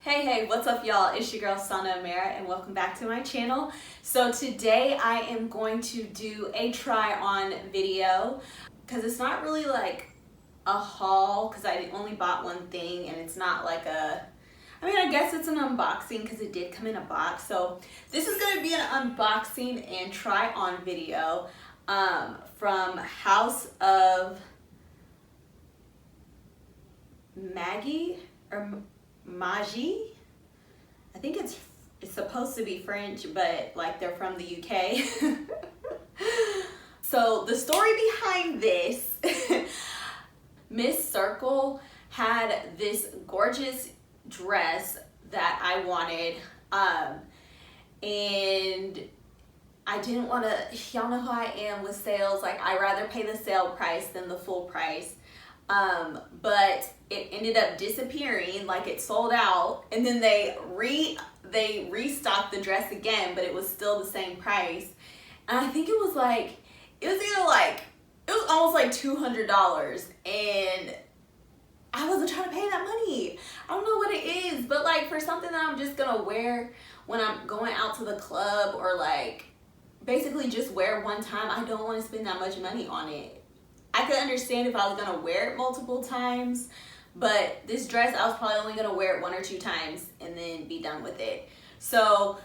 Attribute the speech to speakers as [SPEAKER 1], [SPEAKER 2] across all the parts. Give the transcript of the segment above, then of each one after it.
[SPEAKER 1] Hey, what's up y'all? It's your girl Säna Amira and welcome back to my channel. So today I am going to do a try on video because it's not really like a haul because I only bought one thing and it's not like I guess it's an unboxing because it did come in a box. So this is going to be an unboxing and try on video from House of Maguie or Maguie. I think it's supposed to be French, but like they're from the UK. So the story behind this, Miss Circle had this gorgeous dress that I wanted, and I didn't want to, y'all know how I am with sales, like I rather pay the sale price than the full price. But it ended up disappearing, like it sold out, and then they restocked the dress again, but it was still the same price. And I think it was almost like $200, and I wasn't trying to pay that money. I don't know what it is, but like for something that I'm just gonna wear when I'm going out to the club, or like basically just wear one time, I don't want to spend that much money on it. I could understand if I was gonna wear it multiple times, but this dress, I was probably only gonna wear it 1 or 2 times and then be done with it. So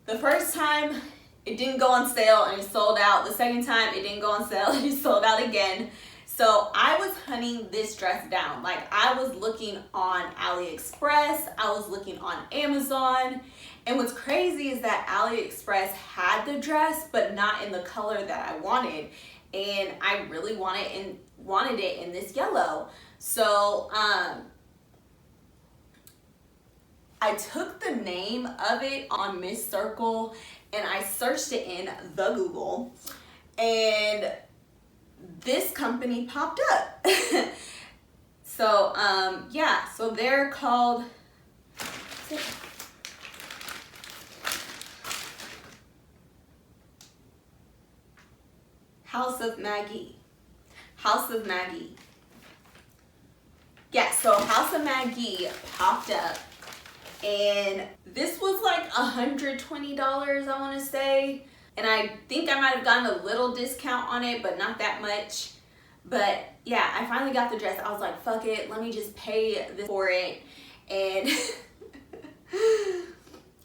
[SPEAKER 1] the first time it didn't go on sale and it sold out. The second time it didn't go on sale and it sold out again. So I was hunting this dress down. Like I was looking on AliExpress, I was looking on Amazon. And what's crazy is that AliExpress had the dress, but not in the color that I wanted. And I really wanted it in this yellow. So I took the name of it on Miss Circle and I searched it in the Google, and this company popped up. So yeah, so they're called House of Maguie. House of Maguie. Yeah, so House of Maguie popped up, and this was like $120, I want to say. And I think I might have gotten a little discount on it, but not that much. But yeah, I finally got the dress. I was like, fuck it, let me just pay this for it. And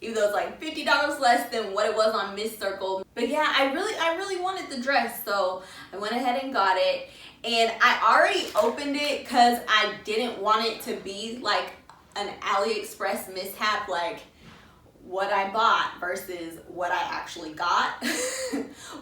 [SPEAKER 1] even though it's like $50 less than what it was on Miss Circle. But yeah, I really wanted the dress, so I went ahead and got it. And I already opened it because I didn't want it to be like an AliExpress mishap, like what I bought versus what I actually got.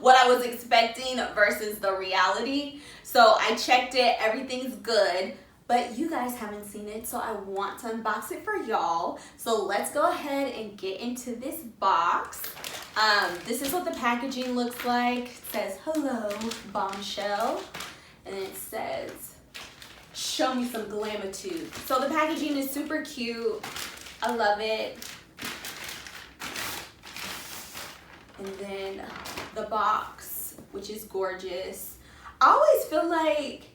[SPEAKER 1] What I was expecting versus the reality. So I checked it, everything's good. But you guys haven't seen it, so I want to unbox it for y'all. So let's go ahead and get into this box. This is what the packaging looks like. It says, hello, bombshell. And it says, show me some glamitude. So the packaging is super cute. I love it. And then the box, which is gorgeous. I always feel like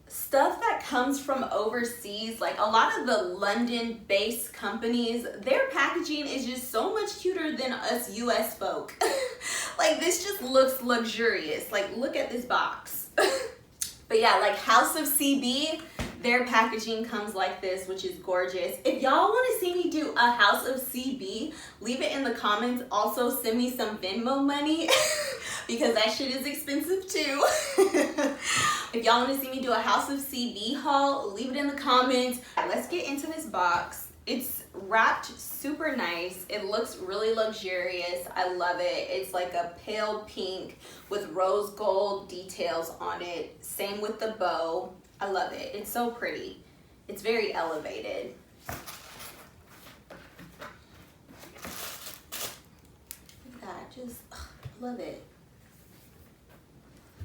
[SPEAKER 1] stuff that comes from overseas, like a lot of the London-based companies, their packaging is just so much cuter than us US folk. Like this just looks luxurious. Like look at this box. But yeah, like House of CB, their packaging comes like this, which is gorgeous. If y'all want to see me do a House of CB, leave it in the comments. Also send me some Venmo money because that shit is expensive too. If y'all want to see me do a House of CB haul, leave it in the comments. Let's get into this box. It's wrapped super nice. It looks really luxurious. I love it. It's like a pale pink with rose gold details on it. Same with the bow. I love it. It's so pretty. It's very elevated. Look at that. Just love it.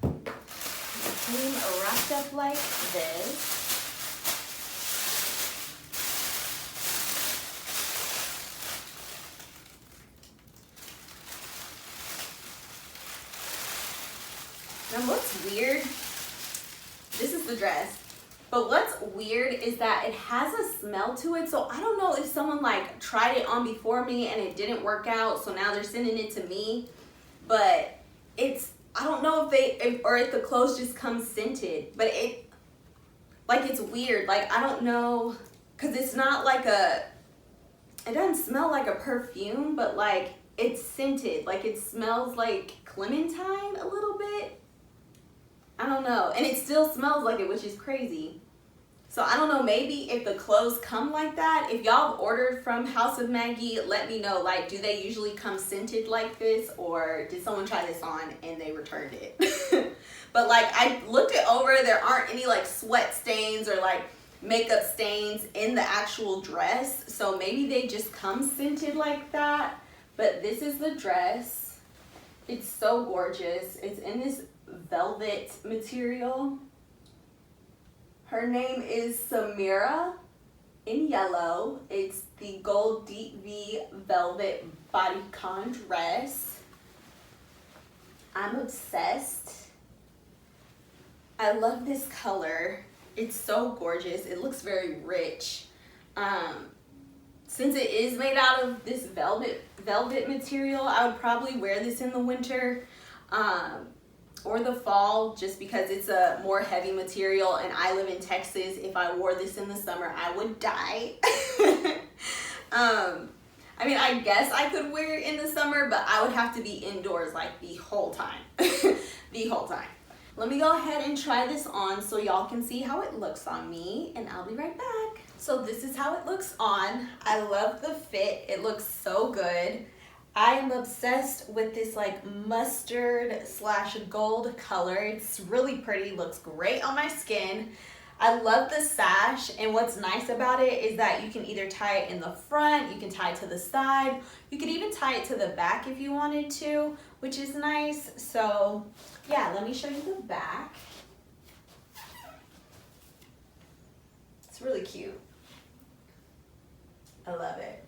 [SPEAKER 1] Came wrapped up like this. Now what's weird, this is the dress, but what's weird is that it has a smell to it. So I don't know if someone like tried it on before me and it didn't work out, so now they're sending it to me. But it's, I don't know if the clothes just come scented, but it's weird. Like, I don't know, because it's not like it doesn't smell like a perfume, but like it's scented. Like, it smells like clementine a little bit. I don't know. And it still smells like it, which is crazy. So I don't know, maybe if the clothes come like that, if y'all have ordered from House of Maguie, let me know. Like, do they usually come scented like this, or did someone try this on and they returned it? But like, I looked it over, there aren't any like sweat stains or like makeup stains in the actual dress. So maybe they just come scented like that. But this is the dress. It's so gorgeous. It's in this velvet material. Her name is Samira in yellow. It's the gold deep V velvet bodycon dress. I'm obsessed. I love this color. It's so gorgeous. It looks very rich. Since it is made out of this velvet material, I would probably wear this in the winter. Or the fall, just because it's a more heavy material, and I live in Texas. If I wore this in the summer, I would die. I mean, I guess I could wear it in the summer, but I would have to be indoors like the whole time. The whole time. Let me go ahead and try this on so y'all can see how it looks on me, and I'll be right back. So this is how it looks on. I love the fit. It looks so good. I am obsessed with this like mustard / gold color. It's really pretty, looks great on my skin. I love the sash, and what's nice about it is that you can either tie it in the front, you can tie it to the side, you could even tie it to the back if you wanted to, which is nice. So yeah, let me show you the back. It's really cute. I love it.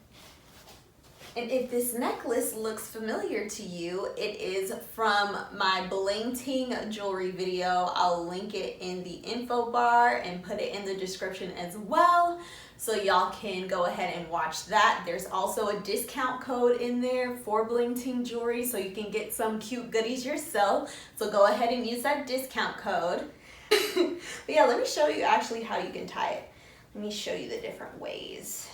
[SPEAKER 1] And if this necklace looks familiar to you, it is from my Bling Ting jewelry video. I'll link it in the info bar and put it in the description as well, so y'all can go ahead and watch that. There's also a discount code in there for Bling Ting jewelry, so you can get some cute goodies yourself. So go ahead and use that discount code. But yeah, let me show you actually how you can tie it. Let me show you the different ways.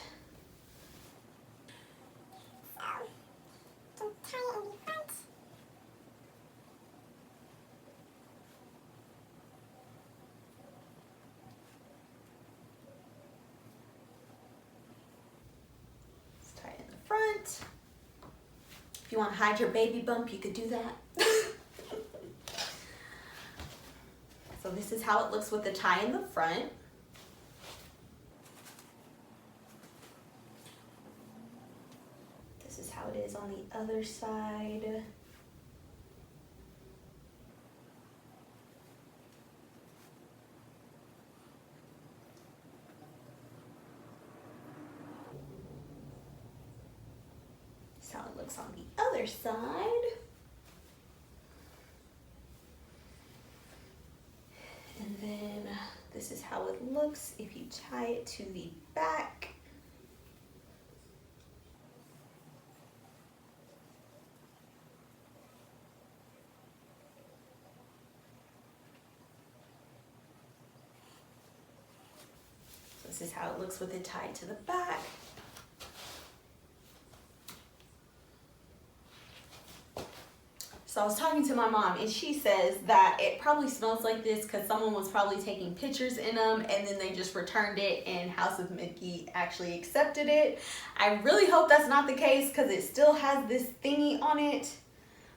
[SPEAKER 1] If you want to hide your baby bump, you could do that. So this is how it looks with the tie in the front. This is how it is on the other side. How it looks on the other side. And then this is how it looks if you tie it to the back. So this is how it looks with it tied to the back. So I was talking to my mom, and she says that it probably smells like this because someone was probably taking pictures in them and then they just returned it, and House of Maguie actually accepted it. I really hope that's not the case because it still has this thingy on it.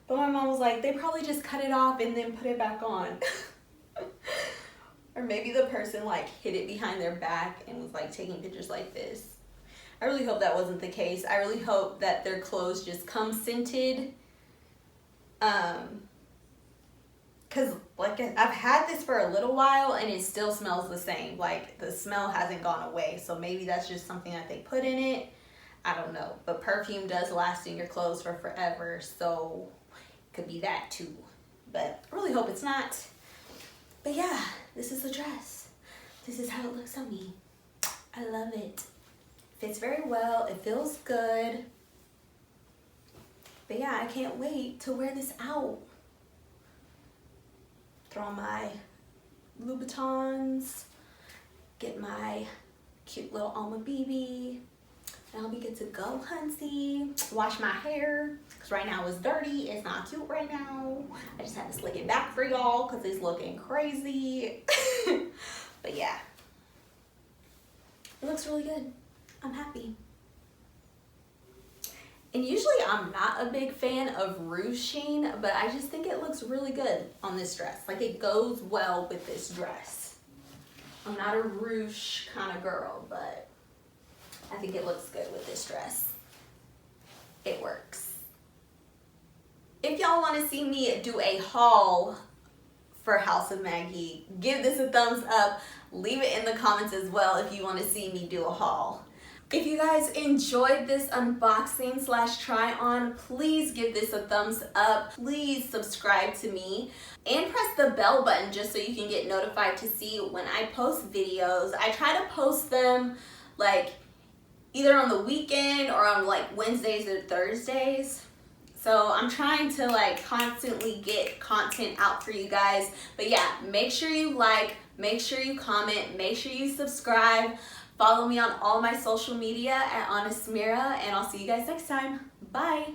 [SPEAKER 1] But my mom was like, they probably just cut it off and then put it back on. Or maybe the person like hid it behind their back and was like taking pictures like this. I really hope that wasn't the case. I really hope that their clothes just come scented. Cause like I've had this for a little while and it still smells the same. Like the smell hasn't gone away. So maybe that's just something that they put in it. I don't know. But perfume does last in your clothes for forever. So it could be that too. But I really hope it's not. But yeah, this is the dress. this is how it looks on me. I love it. Fits very well, it feels good. But yeah, I can't wait to wear this out. Throw on my Louboutins, get my cute little Alma BB, and I'll be good to go, hunty. Wash my hair, because right now it's dirty. It's not cute right now. I just had to slick it back for y'all because it's looking crazy. But yeah, it looks really good. I'm happy. And usually I'm not a big fan of ruching, but I just think it looks really good on this dress. Like, it goes well with this dress. I'm not a ruche kind of girl, but I think it looks good with this dress. It works. If y'all want to see me do a haul for House of Maguie, give this a thumbs up. Leave it in the comments as well if you want to see me do a haul. If you guys enjoyed this unboxing / try on, please give this a thumbs up. Please subscribe to me and press the bell button just so you can get notified to see when I post videos. I try to post them like either on the weekend or on like Wednesdays or Thursdays. So I'm trying to like constantly get content out for you guys. But yeah, make sure you like, make sure you comment, make sure you subscribe. Follow me on all my social media at Säna Amira, and I'll see you guys next time. Bye.